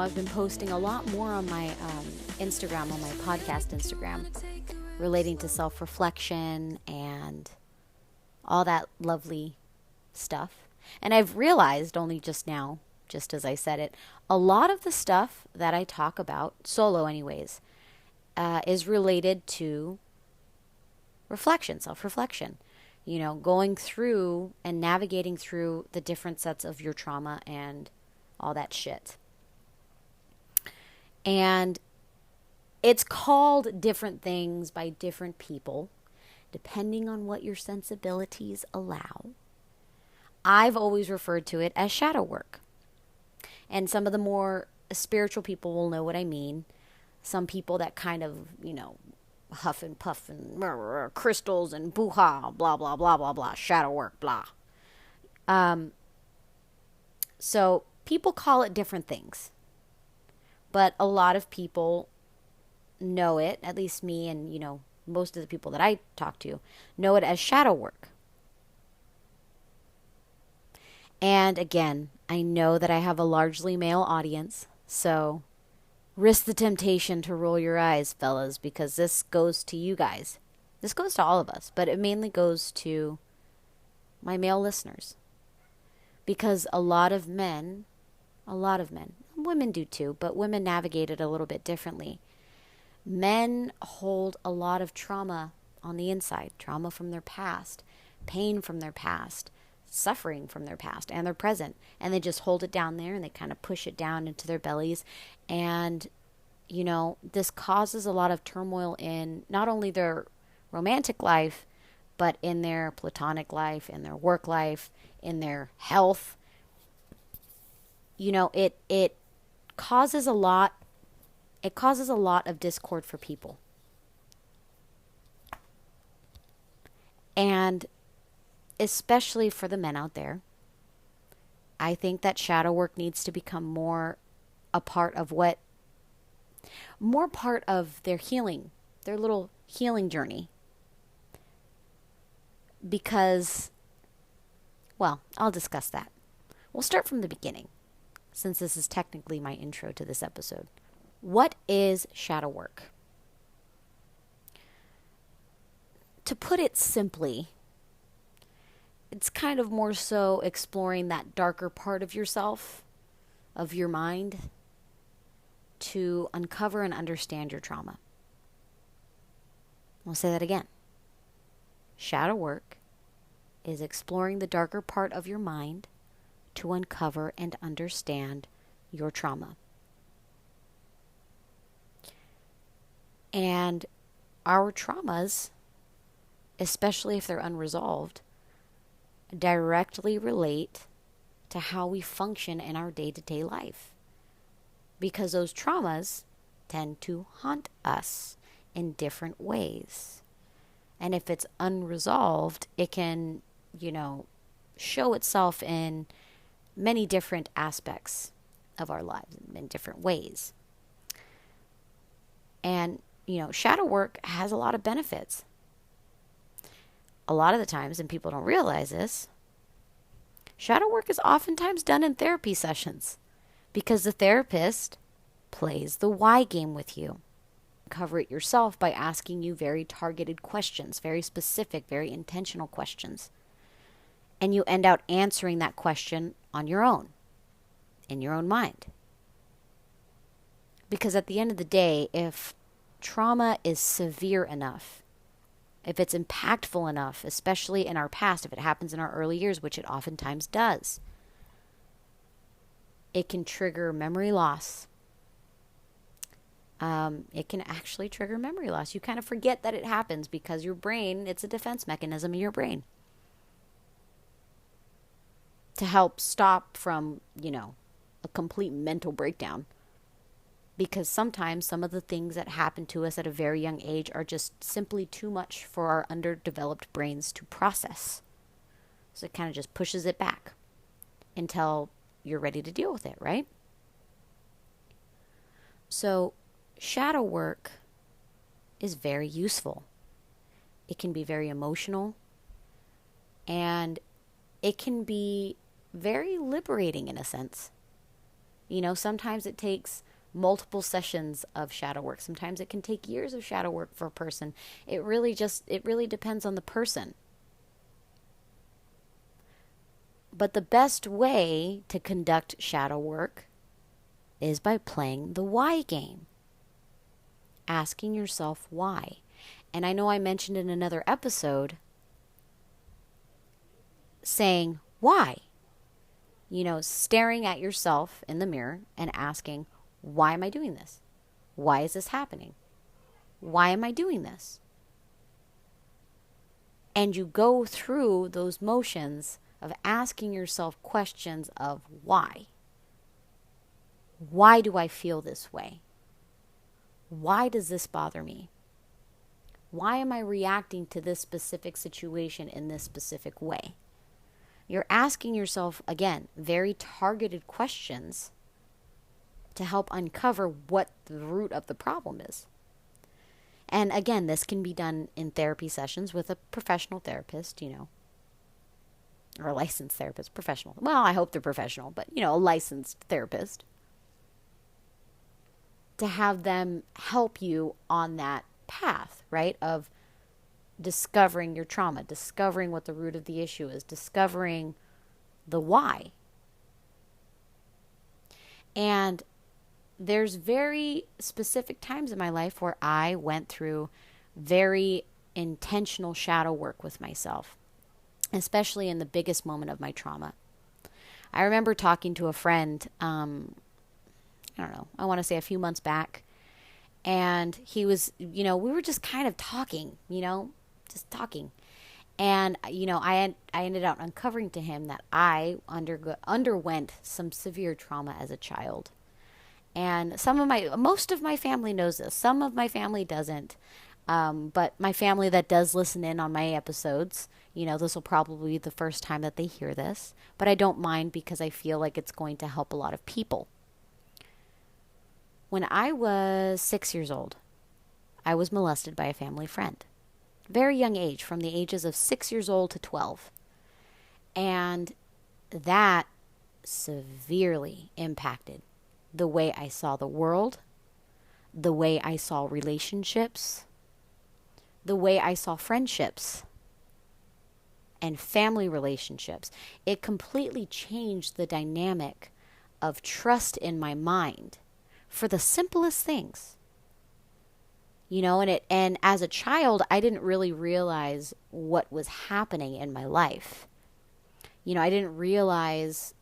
I've been posting a lot more on my Instagram, on my podcast Instagram, relating to self-reflection and all that lovely stuff. And I've realized only just now, just as I said it, a lot of the stuff that I talk about, solo anyways, is related to reflection, self-reflection. Going through and navigating through the different sets of your trauma and all that shit. And it's called different things by different people, depending on what your sensibilities allow. I've always referred to it as shadow work. And some of the more spiritual people will know what I mean. Some people that kind of, huff and puff and crystals and boo-ha, blah, blah, blah, blah, blah, shadow work, blah. So people call it different things. But a lot of people know it, at least me and, most of the people that I talk to, know it as shadow work. And again, I know that I have a largely male audience, so risk the temptation to roll your eyes, fellas, because this goes to you guys. This goes to all of us, but it mainly goes to my male listeners. Because a lot of men, women do too, but women navigate it a little bit differently. Men hold a lot of trauma on the inside, trauma from their past, pain from their past, suffering from their past and their present, and they just hold it down there and they kind of push it down into their bellies. And this causes a lot of turmoil in not only their romantic life, but in their platonic life, in their work life, in their health. It causes a lot of discord for people. And especially for the men out there, I think that shadow work needs to become more part of their healing, their little healing journey. Because, well, I'll discuss that. We'll start from the beginning, since this is technically my intro to this episode. What is shadow work? To put it simply, it's kind of more so exploring that darker part of yourself, of your mind, to uncover and understand your trauma. I'll say that again. Shadow work is exploring the darker part of your mind to uncover and understand your trauma. And our traumas, especially if they're unresolved, directly relate to how we function in our day-to-day life. Because those traumas tend to haunt us in different ways. And if it's unresolved, it can, show itself in many different aspects of our lives in different ways. And, shadow work has a lot of benefits. A lot of the times, and people don't realize this, shadow work is oftentimes done in therapy sessions because the therapist plays the why game with you. Cover it yourself by asking you very targeted questions, very specific, very intentional questions. And you end out answering that question on your own, in your own mind. Because at the end of the day, if trauma is severe enough, if it's impactful enough, especially in our past, if it happens in our early years, which it oftentimes does, it can trigger memory loss. It can actually trigger memory loss. You kind of forget that it happens because your brain, it's a defense mechanism in your brain to help stop from, a complete mental breakdown. Because sometimes some of the things that happen to us at a very young age are just simply too much for our underdeveloped brains to process. So it kind of just pushes it back until you're ready to deal with it, right? So shadow work is very useful. It can be very emotional, and it can be very liberating in a sense. Sometimes it takes multiple sessions of shadow work. Sometimes it can take years of shadow work for a person. It really depends on the person. But the best way to conduct shadow work is by playing the why game. Asking yourself why. And I know I mentioned in another episode saying why. Staring at yourself in the mirror and asking, why am I doing this? Why is this happening? Why am I doing this? And you go through those motions of asking yourself questions of why. Why do I feel this way? Why does this bother me? Why am I reacting to this specific situation in this specific way? You're asking yourself, again, very targeted questions to help uncover what the root of the problem is. And again, this can be done in therapy sessions with a professional therapist, or a licensed therapist, professional. Well, I hope they're professional, but, a licensed therapist, to have them help you on that path, right, of discovering your trauma, discovering what the root of the issue is, discovering the why. And there's very specific times in my life where I went through very intentional shadow work with myself, especially in the biggest moment of my trauma. I remember talking to a friend, I don't know, I want to say a few months back, and he was, we were just kind of talking, just talking. And, I ended up uncovering to him that I underwent some severe trauma as a child. And most of my family knows this. Some of my family doesn't. But my family that does listen in on my episodes, this will probably be the first time that they hear this. But I don't mind because I feel like it's going to help a lot of people. When I was 6 years old, I was molested by a family friend. Very young age, from the ages of 6 years old to 12. And that severely impacted the way I saw the world, the way I saw relationships, the way I saw friendships and family relationships. It completely changed the dynamic of trust in my mind for the simplest things. And as a child, I didn't really realize what was happening in my life. I didn't realize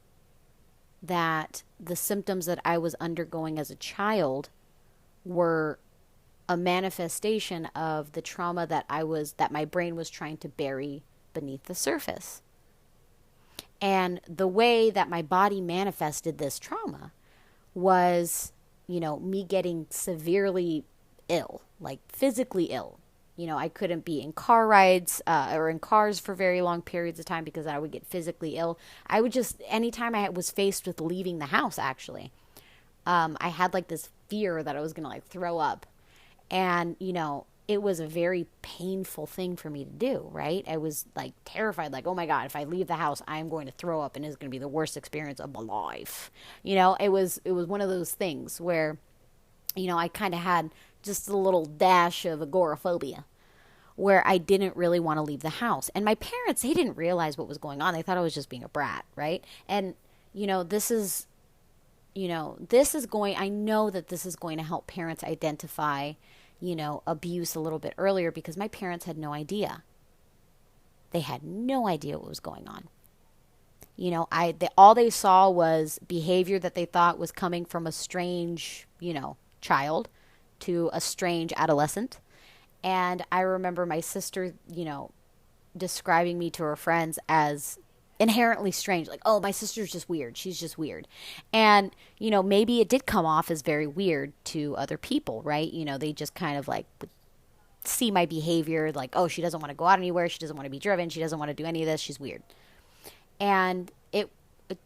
that the symptoms that I was undergoing as a child were a manifestation of the trauma that my brain was trying to bury beneath the surface. And the way that my body manifested this trauma was, me getting severely ill, like physically ill. I couldn't be in car rides or in cars for very long periods of time because I would get physically ill. I would anytime I was faced with leaving the house, actually, I had like this fear that I was going to throw up. And, it was a very painful thing for me to do, right? I was terrified, oh my God, if I leave the house, I'm going to throw up and it's going to be the worst experience of my life. It was one of those things where, I kind of had just a little dash of agoraphobia where I didn't really want to leave the house. And my parents, they didn't realize what was going on. They thought I was just being a brat, right? And, I know that this is going to help parents identify, abuse a little bit earlier because my parents had no idea. They had no idea what was going on. All they saw was behavior that they thought was coming from a strange, child to a strange adolescent. And I remember my sister, describing me to her friends as inherently strange. Oh, my sister's just weird. She's just weird. And, maybe it did come off as very weird to other people, right? They just kind of see my behavior oh, she doesn't want to go out anywhere. She doesn't want to be driven. She doesn't want to do any of this. She's weird. And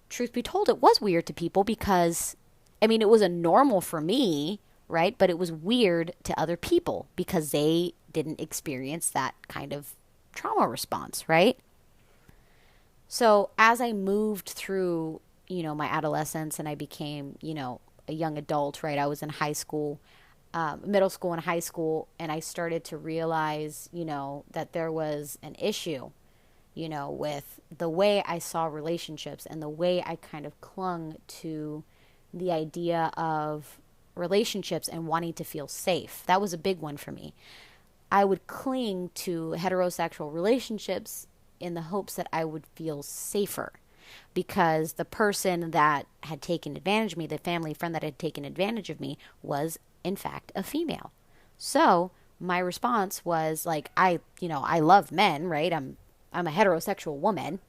truth be told, it was weird to people because, it was a normal for me, right? But it was weird to other people because they didn't experience that kind of trauma response, right? So as I moved through, my adolescence and I became, a young adult, right? I was in high school, middle school and high school, and I started to realize, that there was an issue, with the way I saw relationships and the way I kind of clung to the idea of relationships and wanting to feel safe. That was a big one for me. I would cling to heterosexual relationships in the hopes that I would feel safer because the person that had taken advantage of me, the family friend that had taken advantage of me, was in fact a female. So my response was like, I love men, right? I'm a heterosexual woman.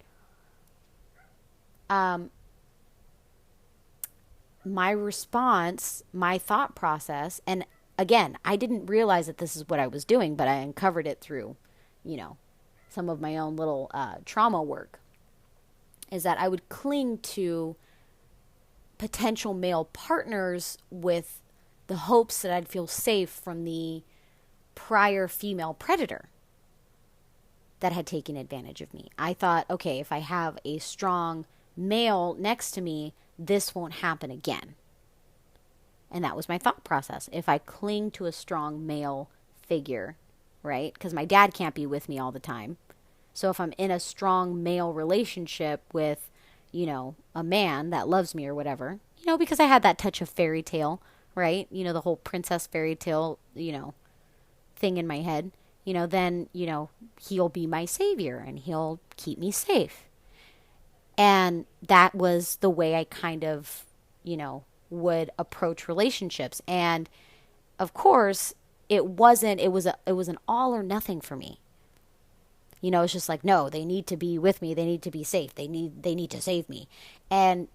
My response, my thought process, and again, I didn't realize that this is what I was doing, but I uncovered it through, some of my own little trauma work, is that I would cling to potential male partners with the hopes that I'd feel safe from the prior female predator that had taken advantage of me. I thought, okay, if I have a strong male next to me, this won't happen again. And that was my thought process. If I cling to a strong male figure, right? Because my dad can't be with me all the time. So if I'm in a strong male relationship with, a man that loves me or whatever, because I had that touch of fairy tale, right? The whole princess fairy tale, thing in my head, then, he'll be my savior and he'll keep me safe. And that was the way I kind of, would approach relationships. And of course, it was an all or nothing for me. It's just like, no, they need to be with me. They need to be safe. They need to save me. And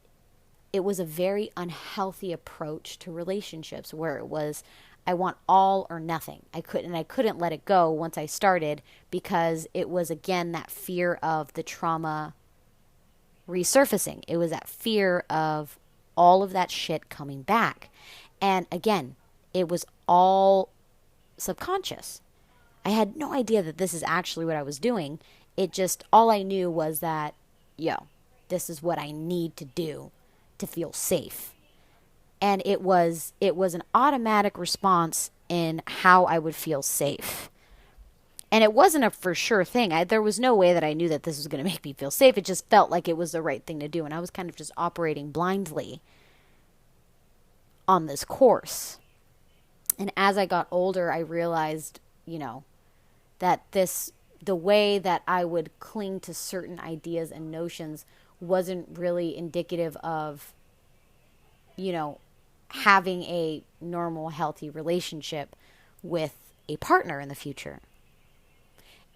it was a very unhealthy approach to relationships where it was, I want all or nothing. I couldn't let it go once I started because it was, again, that fear of the trauma resurfacing. It was that fear of all of that shit coming back. And again, it was all subconscious. I had no idea that this is actually what I was doing. It just, all I knew was that, this is what I need to do to feel safe. And it was an automatic response in how I would feel safe. And it wasn't a for sure thing. There was no way that I knew that this was going to make me feel safe. It just felt like it was the right thing to do. And I was kind of just operating blindly on this course. And as I got older, I realized, that the way that I would cling to certain ideas and notions wasn't really indicative of, having a normal, healthy relationship with a partner in the future.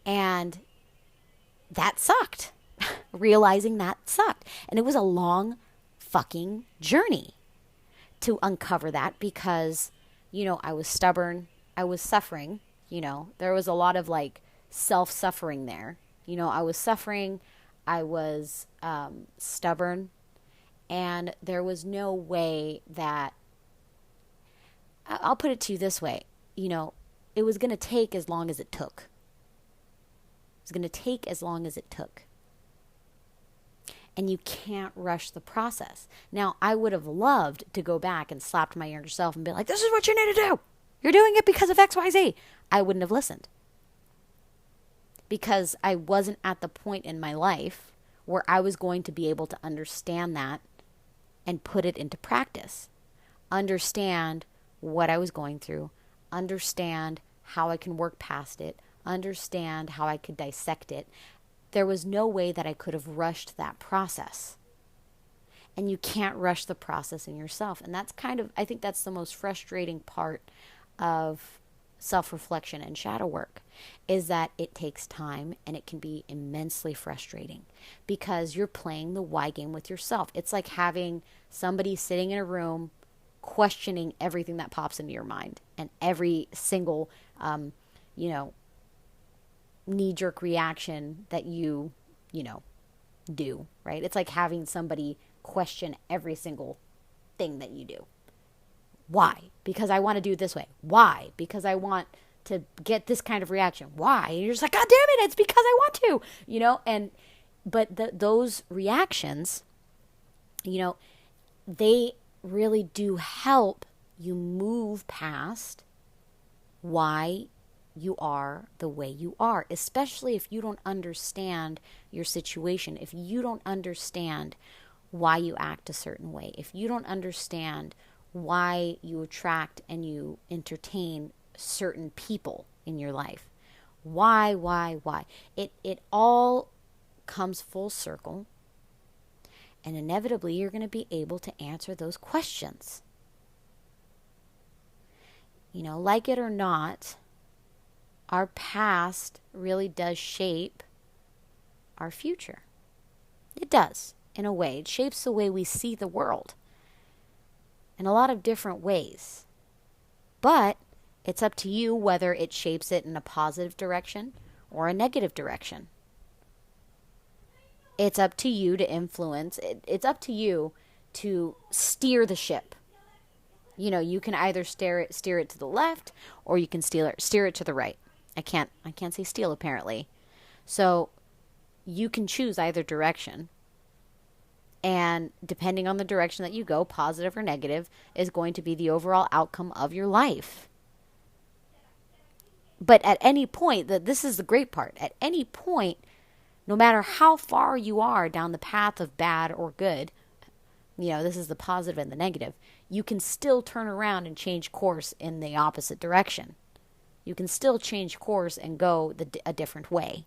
And that sucked. Realizing that sucked. And it was a long fucking journey to uncover that because, I was stubborn. I was suffering. There was a lot of self-suffering there. I was suffering. I was stubborn. And there was no way that, I'll put it to you this way, it was going to take as long as it took. It was going to take as long as it took. And you can't rush the process. Now, I would have loved to go back and slap my younger self and be like, this is what you need to do. You're doing it because of X, Y, Z. I wouldn't have listened. Because I wasn't at the point in my life where I was going to be able to understand that and put it into practice. Understand what I was going through. Understand how I can work past it. Understand how I could dissect it. There was no way that I could have rushed that process. And you can't rush the process in yourself. And that's I think that's the most frustrating part of self-reflection and shadow work, is that it takes time and it can be immensely frustrating because you're playing the why game with yourself. It's like having somebody sitting in a room questioning everything that pops into your mind and every single, knee-jerk reaction that you do, right? It's like having somebody question every single thing that you do. Why? Because I want to do it this way. Why? Because I want to get this kind of reaction. Why? And you're just like, God damn it, it's because I want to, but those reactions You know, they really do help you move past why you are the way you are, especially if you don't understand your situation, if you don't understand why you act a certain way, if you don't understand why you attract and you entertain certain people in your life. Why? It all comes full circle, and inevitably you're going to be able to answer those questions. You know, like it or not, our past really does shape our future. It does, in a way. It shapes the way we see the world in a lot of different ways. But it's up to you whether it shapes it in a positive direction or a negative direction. It's up to you to influence. It's up to you to steer the ship. You know, you can either steer it to the left, or you can steer it to the right. I can't say steal, apparently. So you can choose either direction. And depending on the direction that you go, positive or negative, is going to be the overall outcome of your life. But at any point, this is the great part, at any point, no matter how far you are down the path of bad or good, you know, this is the positive and the negative, you can still turn around and change course in the opposite direction. You can still change course and go a different way.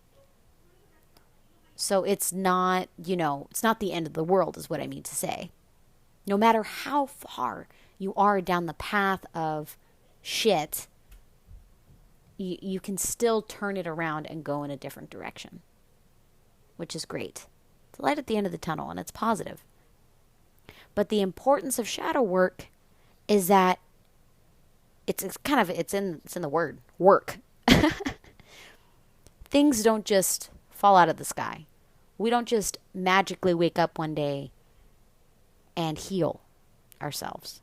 So it's not, you know, it's not the end of the world is what I mean to say. No matter how far you are down the path of shit, you can still turn it around and go in a different direction, which is great. It's a light at the end of the tunnel, and it's positive. But the importance of shadow work is that it's in the word work. Things don't just fall out of the sky. We don't just magically wake up one day and heal ourselves.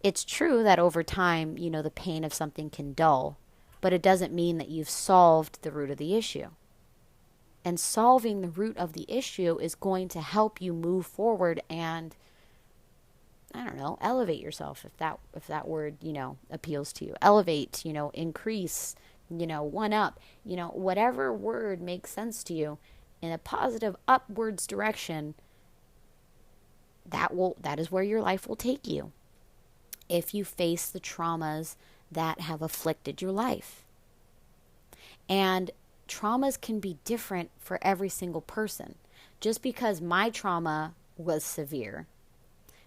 It's true that over time, you know, the pain of something can dull, but it doesn't mean that you've solved the root of the issue. And solving the root of the issue is going to help you move forward and, I don't know, elevate yourself, if that word, you know, appeals to you. Elevate, you know, increase, you know, one up, you know, whatever word makes sense to you in a positive upwards direction, that is where your life will take you if you face the traumas that have afflicted your life. And traumas can be different for every single person. Just because my trauma was severe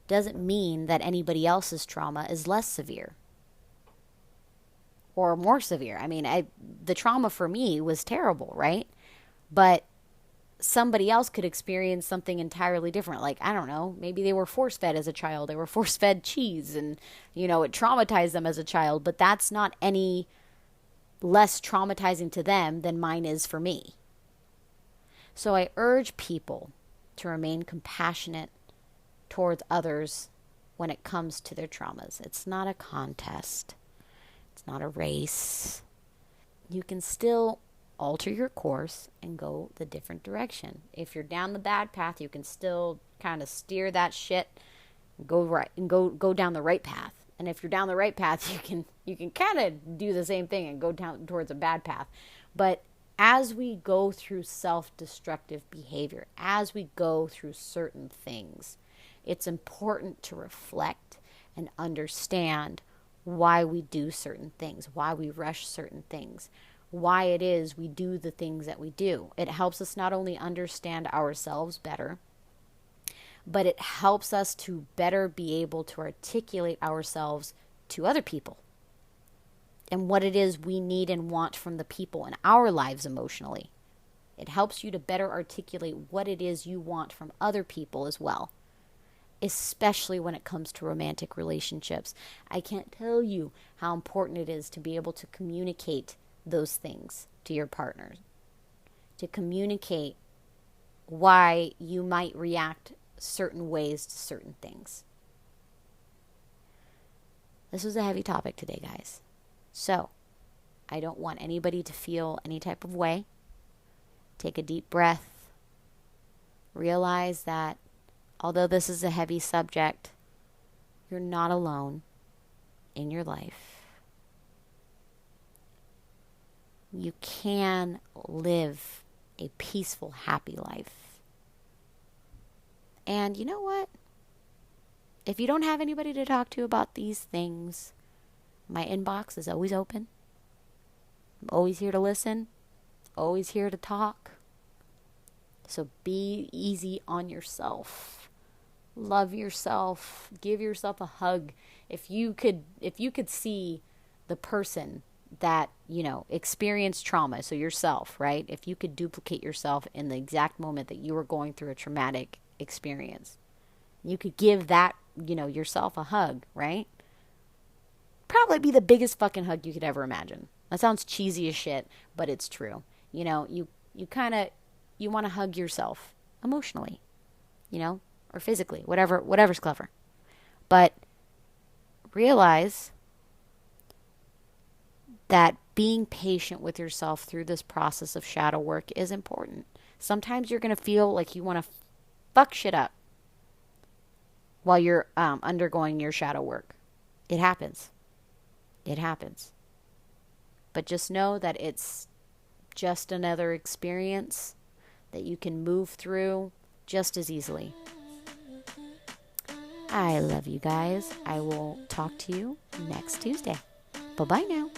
doesn't mean that anybody else's trauma is less severe or more severe. I mean, the trauma for me was terrible, right? But somebody else could experience something entirely different. Like, I don't know, maybe they were force-fed as a child. They were force-fed cheese and, you know, it traumatized them as a child. But that's not any less traumatizing to them than mine is for me. So I urge people to remain compassionate towards others when it comes to their traumas. It's not a contest. It's not a race. You can still alter your course and go the different direction. If you're down the bad path, you can still kind of steer that shit and go right and go down the right path. And if you're down the right path, you can kind of do the same thing and go down towards a bad path. But as we go through self-destructive behavior, as we go through certain things, it's important to reflect and understand why we do certain things, why we rush certain things, why it is we do the things that we do. It helps us not only understand ourselves better, but it helps us to better be able to articulate ourselves to other people and what it is we need and want from the people in our lives emotionally. It helps you to better articulate what it is you want from other people as well, especially when it comes to romantic relationships. I can't tell you how important it is to be able to communicate those things to your partner, to communicate why you might react certain ways to certain things. This was a heavy topic today, guys. So, I don't want anybody to feel any type of way. Take a deep breath. Realize that although this is a heavy subject, you're not alone in your life. You can live a peaceful, happy life. And you know what? If you don't have anybody to talk to about these things, my inbox is always open. I'm always here to listen, always here to talk. So be easy on yourself. Love yourself. Give yourself a hug. If you could see the person that, experienced trauma, so yourself, right? If you could duplicate yourself in the exact moment that you were going through a traumatic experience, you could give that, yourself a hug, right? Probably be the biggest fucking hug you could ever imagine. That sounds cheesy as shit, but it's true. You want to hug yourself emotionally, or physically, whatever's clever. But realize that being patient with yourself through this process of shadow work is important. Sometimes you're going to feel like you want to fuck shit up while you're undergoing your shadow work. It happens. It happens. But just know that it's just another experience that you can move through just as easily. I love you guys. I will talk to you next Tuesday. Bye-bye now.